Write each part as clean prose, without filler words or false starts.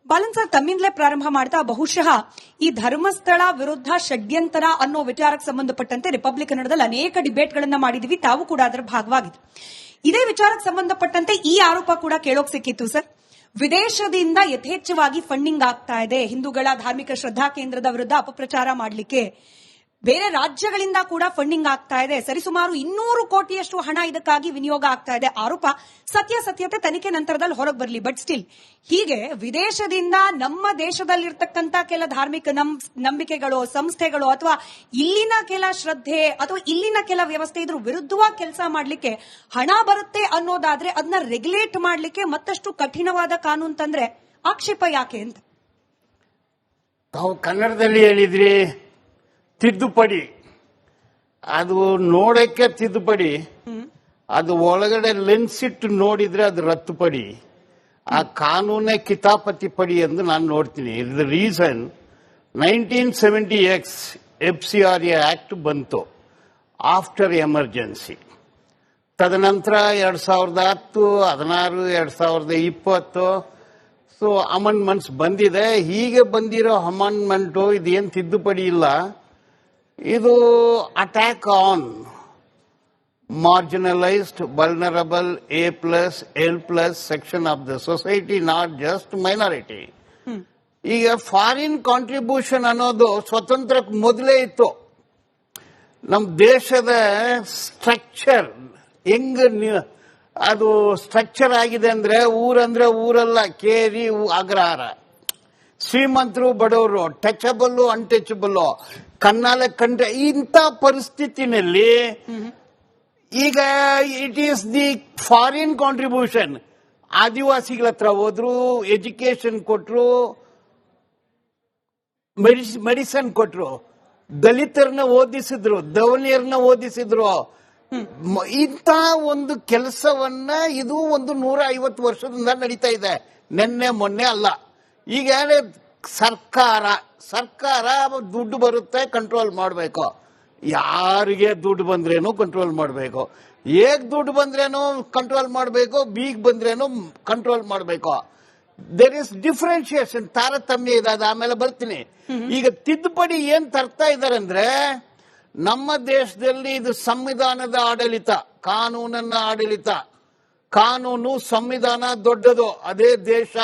Balan sir, ತಮ್ಮಿಂದಲೇ ಪ್ರಾರಂಭ ಮಾಡ್ತಾ ಬಹುಶಃ ಈ ಧರ್ಮಸ್ಥಳ ವಿರುದ್ಧ ಷಡ್ಯಂತರ ಅನ್ನೋ ವಿಚಾರಕ್ಕೆ ಸಂಬಂಧಪಟ್ಟಂತೆ ರಿಪಬ್ಲಿಕ್ ಕನ್ನಡದಲ್ಲಿ ಅನೇಕ ಡಿಬೇಟ್ಗಳನ್ನ ಮಾಡಿದೀವಿ, ತಾವು ಕೂಡ ಅದರ ಭಾಗವಾಗಿತ್ತು. ಇದೇ ವಿಚಾರಕ್ಕೆ ಸಂಬಂಧಪಟ್ಟಂತೆ ಈ ಆರೋಪ ಕೂಡ ಕೇಳೋಕ್ ಸಿಕ್ಕಿತ್ತು ಸರ್. ವಿದೇಶದಿಂದ ಯಥೇಚ್ಛವಾಗಿ ಫಂಡಿಂಗ್ ಆಗ್ತಾ ಇದೆ, ಹಿಂದೂಗಳ ಧಾರ್ಮಿಕ ಶ್ರದ್ಧಾ ಕೇಂದ್ರದ ವಿರುದ್ಧ ಅಪಪ್ರಚಾರ ಮಾಡಲಿಕ್ಕೆ ಬೇರೆ ರಾಜ್ಯಗಳಿಂದ ಕೂಡ ಫಂಡಿಂಗ್ ಆಗ್ತಾ ಇದೆ, ಸರಿಸುಮಾರು 200 ಕೋಟಿಯಷ್ಟು ಹಣ ಇದಕ್ಕಾಗಿ ವಿನಿಯೋಗ ಆಗ್ತಾ ಇದೆ. ಆರೋಪ ಸತ್ಯತೆ ತನಿಖೆ ನಂತರದಲ್ಲಿ ಹೊರಗೆ ಬರಲಿ. ಬಟ್ ಸ್ಟಿಲ್ ಹೀಗೆ ವಿದೇಶದಿಂದ ನಮ್ಮ ದೇಶದಲ್ಲಿರ್ತಕ್ಕಂಥ ಕೆಲ ಧಾರ್ಮಿಕ ನಂಬಿಕೆಗಳು, ಸಂಸ್ಥೆಗಳು ಅಥವಾ ಇಲ್ಲಿನ ಕೆಲ ಶ್ರದ್ಧೆ ಅಥವಾ ಇಲ್ಲಿನ ಕೆಲ ವ್ಯವಸ್ಥೆ ಇದ್ರ ವಿರುದ್ಧವಾಗಿ ಕೆಲಸ ಮಾಡಲಿಕ್ಕೆ ಹಣ ಬರುತ್ತೆ ಅನ್ನೋದಾದ್ರೆ ಅದನ್ನ ರೆಗ್ಯುಲೇಟ್ ಮಾಡಲಿಕ್ಕೆ ಮತ್ತಷ್ಟು ಕಠಿಣವಾದ ಕಾನೂನು ತಂದ್ರೆ ಆಕ್ಷೇಪ ಯಾಕೆ ಅಂತ ತಾವು ಕನ್ನಡದಲ್ಲಿ ಹೇಳಿದ್ರಿ. ತಿದ್ದುಪಡಿ, ಅದು ನೋಡಕ್ಕೆ ತಿದ್ದುಪಡಿ, ಅದು ಒಳಗಡೆ ಲೆನ್ಸ್ ಇಟ್ಟು ನೋಡಿದ್ರೆ ಅದು ರದ್ದುಪಡಿ. ಆ ಕಾನೂನೇ ಕಿತಾಪತಿ ಪಡಿ ಎಂದು ನಾನು ನೋಡ್ತೀನಿ. The reason 1970X FCRA act ಬಂತು ಆಫ್ಟರ್ ಎಮರ್ಜೆನ್ಸಿ. ತದನಂತರ 2010, 16, 2020 ಸೊ ಅಮೆಂಡ್ಮೆಂಟ್ಸ್ ಬಂದಿದೆ. ಹೀಗೆ ಬಂದಿರೋ ಅಮೆಂಡ್ಮೆಂಟು ಇದೇನು ತಿದ್ದುಪಡಿ ಇಲ್ಲ, ಇದು attack on marginalized, vulnerable A+L+ section of the society, not just minority. ಈಗ ಫಾರಿನ್ ಕಾಂಟ್ರಿಬ್ಯೂಷನ್ ಅನ್ನೋದು ಸ್ವತಂತ್ರಕ್ಕೆ ಮೊದಲೇ ಇತ್ತು. ನಮ್ಮ ದೇಶದ ಸ್ಟ್ರಕ್ಚರ್ ಹೆಂಗ್ ಅದು ಸ್ಟ್ರಕ್ಚರ್ ಆಗಿದೆ ಅಂದ್ರೆ ಊರಲ್ಲ, ಕೇರಿ ಅಗ್ರಹಾರ, ಶ್ರೀಮಂತರು ಬಡವರು, ಟಚಬಲ್ ಅನ್ಟಚಬಲ್, ಕಣ್ಣಾಲೆ ಕಂಡ್ರೆ ಇಂಥ ಪರಿಸ್ಥಿತಿನಲ್ಲಿ ಈಗ it is the foreign contribution. ಆದಿವಾಸಿಗಳ ಹತ್ರ ಹೋದ್ರು, ಎಜುಕೇಶನ್ ಕೊಟ್ರು, ಮೆಡಿಸಿನ್ ಕೊಟ್ರು, ದಲಿತರನ್ನ ಓದಿಸಿದ್ರು, ದವನಿಯರನ್ನ ಓದಿಸಿದ್ರು. ಇಂಥ ಒಂದು ಕೆಲಸವನ್ನ ಇದು ಒಂದು 150 ವರ್ಷದಿಂದ ನಡೀತಾ ಇದೆ, ನೆನ್ನೆ ಮೊನ್ನೆ ಅಲ್ಲ. ಈಗ ಸರ್ಕಾರ ದುಡ್ಡು ಬರುತ್ತೆ, ಕಂಟ್ರೋಲ್ ಮಾಡಬೇಕು. ಯಾರಿಗೆ ದುಡ್ಡು ಬಂದ್ರೇನು ಕಂಟ್ರೋಲ್ ಮಾಡಬೇಕು, ಹೇಗ್ ದುಡ್ಡು ಬಂದ್ರೇನು ಕಂಟ್ರೋಲ್ ಮಾಡಬೇಕು, ಬೀಗ್ ಬಂದ್ರೇನು ಕಂಟ್ರೋಲ್ ಮಾಡಬೇಕು. ದೇರ್ ಇಸ್ ಡಿಫ್ರೆನ್ಶಿಯೇಷನ್, ತಾರತಮ್ಯ ಇದೆ. ಅದು ಆಮೇಲೆ ಬರ್ತೀನಿ. ಈಗ ತಿದ್ದುಪಡಿ ಏನ್ ತರ್ತಾ ಇದಾರೆ ಅಂದ್ರೆ, ನಮ್ಮ ದೇಶದಲ್ಲಿ ಇದು ಸಂವಿಧಾನದ ಆಡಳಿತ, ಕಾನೂನನ್ನ ಆಡಳಿತ, ಕಾನೂನು ಸಂವಿಧಾನ ದೊಡ್ಡದು, ಅದೇ ದೇಶ.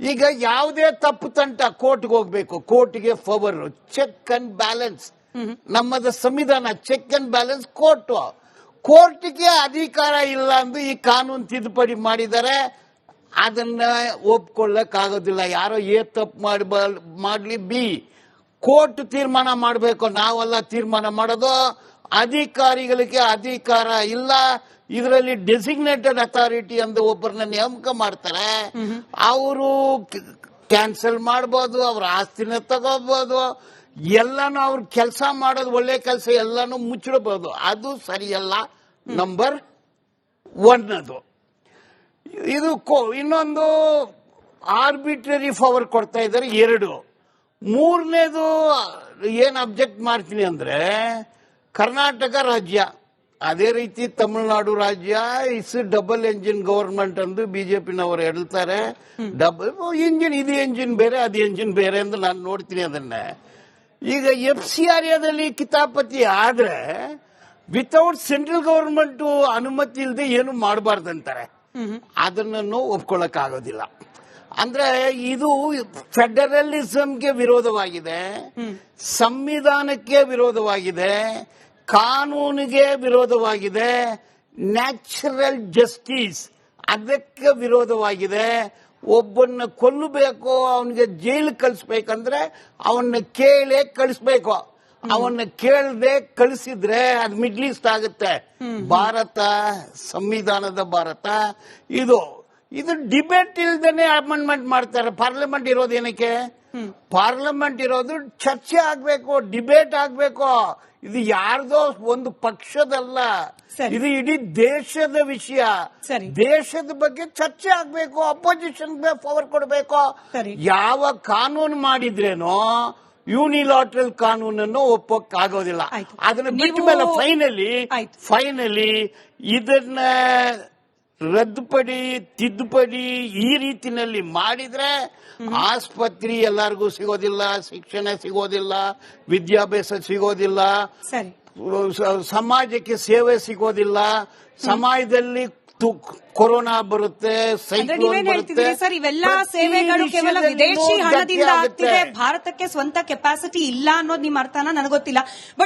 ಈಗ ಯಾವುದೇ ತಪ್ಪು ತಂಟ ಕೋರ್ಟ್ಗೆ ಹೋಗ್ಬೇಕು, ಕೋರ್ಟ್ಗೆ ಪವರ್, ಚೆಕ್ ಅಂಡ್ ಬ್ಯಾಲೆನ್ಸ್. ನಮ್ಮದ ಸಂವಿಧಾನ ಚೆಕ್ ಅಂಡ್ ಬ್ಯಾಲೆನ್ಸ್ ಕೋರ್ಟ್ಗೆ ಅಧಿಕಾರ ಇಲ್ಲ ಎಂದು ಈ ಕಾನೂನು ತಿದ್ದುಪಡಿ ಮಾಡಿದ್ದಾರೆ. ಅದನ್ನ ಒಪ್ಕೊಳ್ಳಕ್ಕಾಗೋದಿಲ್ಲ. ಯಾರೋ ತಪ್ಪು ಮಾಡ್ಲಿ, ಕೋರ್ಟ್ ತೀರ್ಮಾನ ಮಾಡಬೇಕು, ನಾವೆಲ್ಲ ತೀರ್ಮಾನ ಮಾಡೋದು. ಅಧಿಕಾರಿಗಳಿಗೆ ಅಧಿಕಾರ ಇಲ್ಲ. ಇದರಲ್ಲಿ ಡೆಸಿಗ್ನೇಟೆಡ್ ಅಥಾರಿಟಿ ಅಂತ ಒಬ್ಬರನ್ನ ನೇಮಕ ಮಾಡ್ತಾರೆ. ಅವರು ಕ್ಯಾನ್ಸಲ್ ಮಾಡಬಹುದು, ಅವ್ರ ಆಸ್ತಿನ ತಗೋಬಹುದು, ಎಲ್ಲಾನು ಅವ್ರ ಕೆಲಸ ಮಾಡೋದು, ಒಳ್ಳೆ ಕೆಲಸ ಎಲ್ಲಾನು ಮುಚ್ಚಿಡಬಹುದು. ಅದು ಸರಿಯಲ್ಲ. ನಂಬರ್ 1 ಅದು. ಇದು ಇನ್ನೊಂದು ಆರ್ಬಿಟ್ರರಿ ಪವರ್ ಕೊಡ್ತಾ ಇದ್ದಾರೆ. 2 ಮೂರನೇದು ಏನ್ ಅಬ್ಜೆಕ್ಟ್ ಮಾಡ್ತೀನಿ ಅಂದ್ರೆ, ಕರ್ನಾಟಕ ರಾಜ್ಯ, ಅದೇ ರೀತಿ ತಮಿಳುನಾಡು ರಾಜ್ಯ ಇಸ್ ಡಬಲ್ ಎಂಜಿನ್ ಗವರ್ಮೆಂಟ್ ಎಂದು ಬಿಜೆಪಿನವರು ಹೇಳ್ತಾರೆ. ಡಬಲ್ ಇಂಜಿನ್, ಇದು ಎಂಜಿನ್ ಬೇರೆ, ಅದು ಎಂಜಿನ್ ಬೇರೆ ಎಂದು ನಾನು ನೋಡ್ತೀನಿ ಅದನ್ನ. ಈಗ FCRAದಲ್ಲಿ ಕಿತಾಪತಿ ಆದ್ರೆ ವಿತೌಟ್ ಸೆಂಟ್ರಲ್ ಗವರ್ಮೆಂಟ್ ಅನುಮತಿ ಇಲ್ಲದೆ ಏನು ಮಾಡಬಾರ್ದಂತಾರೆ. ಅದನ್ನು ಒಪ್ಕೊಳ್ಳಕ್ ಆಗೋದಿಲ್ಲ. ಅಂದ್ರೆ ಇದು ಫೆಡರಲಿಸಂಗೆ ವಿರೋಧವಾಗಿದೆ, ಸಂವಿಧಾನಕ್ಕೆ ವಿರೋಧವಾಗಿದೆ, ಕಾನೂನಿಗೆ ವಿರೋಧವಾಗಿದೆ, ನ್ಯಾಚುರಲ್ ಜಸ್ಟಿಸ್ ಅದಕ್ಕೆ ವಿರೋಧವಾಗಿದೆ. ಒಬ್ಬನ್ನ ಕೊಲ್ಲಬೇಕು, ಅವನಿಗೆ ಜೈಲು ಕಳಿಸ್ಬೇಕಂದ್ರೆ ಅವನ್ನ ಕೇಳೇ ಕಳಿಸ್ಬೇಕು. ಅವನ್ನ ಕೇಳದೆ ಕಳಿಸಿದ್ರೆ ಅದು ಮಿಡ್ಲ್ ಈಸ್ಟ್ ಆಗುತ್ತೆ. ಭಾರತ ಸಂವಿಧಾನದ ಭಾರತ. ಇದು ಡಿಬೇಟ್ ಇಲ್ದೇನೆ ಅಮೆಂಡ್ಮೆಂಟ್ ಮಾಡ್ತಾರೆ. ಪಾರ್ಲಿಮೆಂಟ್ ಇರೋದು ಏನಕ್ಕೆ? ಪಾರ್ಲಿಮೆಂಟ್ ಇರೋದು ಚರ್ಚೆ ಆಗ್ಬೇಕು, ಡಿಬೇಟ್ ಆಗ್ಬೇಕು. ಇದು ಯಾರ್ದೋ ಒಂದು ಪಕ್ಷದಲ್ಲ, ಇದು ಇಡೀ ದೇಶದ ವಿಷಯ. ದೇಶದ ಬಗ್ಗೆ ಚರ್ಚೆ ಆಗ್ಬೇಕು, ಅಪೋಸಿಷನ್ ಪವರ್ ಕೊಡಬೇಕು. ಯಾವ ಕಾನೂನು ಮಾಡಿದ್ರೇನೋ ಯೂನಿಲಾಟ್ರಲ್ ಕಾನೂನನ್ನು ಒಪ್ಪಕ್ಕಾಗೋದಿಲ್ಲ. ಅದನ್ನ ಬಿಟ್ಟ ಮೇಲೆ ಫೈನಲಿ ಇದನ್ನ ರದ್ದುಪಡಿ ತಿದ್ದುಪಡಿ ಈ ರೀತಿನಲ್ಲಿ ಮಾಡಿದ್ರೆ ಆಸ್ಪತ್ರೆ ಎಲ್ಲರಿಗೂ ಸಿಗೋದಿಲ್ಲ, ಶಿಕ್ಷಣ ಸಿಗೋದಿಲ್ಲ, ವಿದ್ಯಾಭ್ಯಾಸ ಸಿಗೋದಿಲ್ಲ, ಸರಿ, ಸಮಾಜಕ್ಕೆ ಸೇವೆ ಸಿಗೋದಿಲ್ಲ, ಸಮಾಜದಲ್ಲಿ ಕೊರೋನಾ ಬರುತ್ತೆ, ಅಂದ್ರೆ ಸೈಕ್ಲೋನ್ ನೀವೇನ್ ಬರುತ್ತೆ. ಹೇಳ್ತಿದ್ದೀರಿ ಸರ್, ಇವೆಲ್ಲ ಸೇವೆಗಳು ಕೇವಲ ವಿದೇಶಿ ಹಣದಿಂದ ಆಗ್ತಿದೆ, ಭಾರತಕ್ಕೆ ಸ್ವಂತ ಕೆಪಾಸಿಟಿ ಇಲ್ಲ ಅನ್ನೋದು ನಿಮ್ಮ ಅರ್ಥನ ನನಗೊತ್ತಿಲ್ಲ. ಬಟ್